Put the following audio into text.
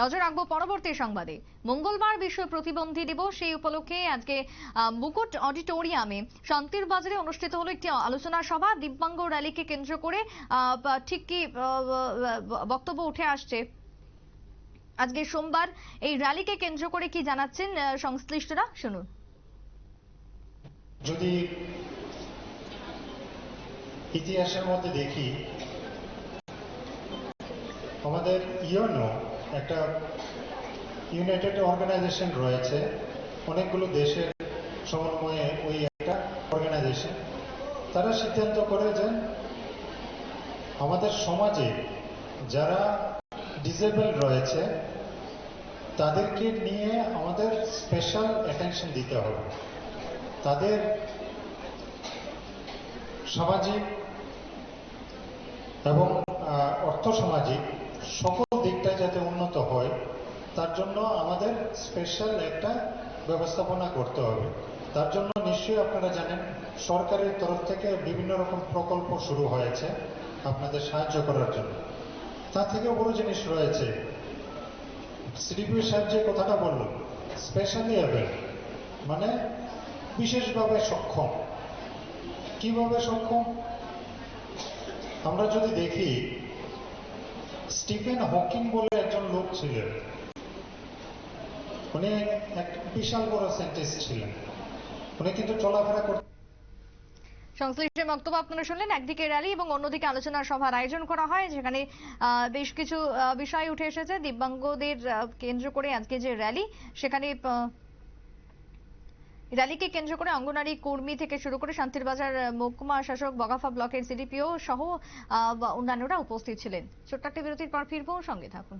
নজর রাখবো পরবর্তী সংবাদে। মঙ্গলবার বিশ্ব প্রতিবন্ধী দিবস, সেই উপলক্ষে আজকে মুকুট অডিটোরিয়ামে শান্তির বাজারে অনুষ্ঠিত হলো একটি আলোচনা সভা। দিব্যাঙ্গ র্যালিকে কেন্দ্র করে ঠিক কি বক্তব্য উঠে আসছে আজকে সোমবার, এই র্যালিকে কেন্দ্র করে কি জানাচ্ছেন সংশ্লিষ্টরা, শুনুন। যদি ইতিহাসের মধ্যে দেখি, আমাদের ইউএনও একটা ইউনাইটেড অর্গানাইজেশন রয়েছে, অনেকগুলো দেশের সমন্বয়ে ওই একটা অর্গানাইজেশন। তারা সিদ্ধান্ত করে যে আমাদের সমাজে যারা ডিসেবল রয়েছে তাদেরকে নিয়ে আমাদের স্পেশাল অ্যাটেনশন দিতে হবে। তাদের সামাজিক এবং অর্থসামাজিক সকল দিকটা যাতে উন্নত হয়, তার জন্য আমাদের স্পেশাল একটা ব্যবস্থাপনা করতে হবে। তার জন্য নিশ্চয়ই আপনারা জানেন, সরকারের তরফ থেকে বিভিন্ন রকম প্রকল্প শুরু হয়েছে আপনাদের সাহায্য করার জন্য। তার থেকেও বড় জিনিস রয়েছে, সিডিপি সাহেব যে কথাটা বলল, স্পেশালি অ্যাবেল মানে বিশেষভাবে সক্ষম। কিভাবে সক্ষম? আমরা যদি দেখি, স্টিফেন হকিং বলে একজন লোক ছিলেন, উনি এক বিশাল বড় সায়েন্টিস্ট ছিলেন। উনি কিন্তু চলাফেরা করতেন। সংশ্লিষ্ট বক্তব্য আপনারা শুনলেন। একদিকে র্যালি এবং অন্যদিকে আলোচনা সভার আয়োজন করা হয়, যেখানে বেশ কিছু বিষয় উঠে এসেছে। দিব্যাঙ্গদের কেন্দ্র করে আজকে যে র্যালি, সেখানে র্যালিকে কেন্দ্র করে অঙ্গনারী কর্মী থেকে শুরু করে শান্তির বাজার মহকুমা শাসক, বগাফা ব্লকের সিডিপিও সহ অন্যান্যরা উপস্থিত ছিলেন। ছোট্ট একটা বিরতির পর ফিরবো, সঙ্গে থাকুন।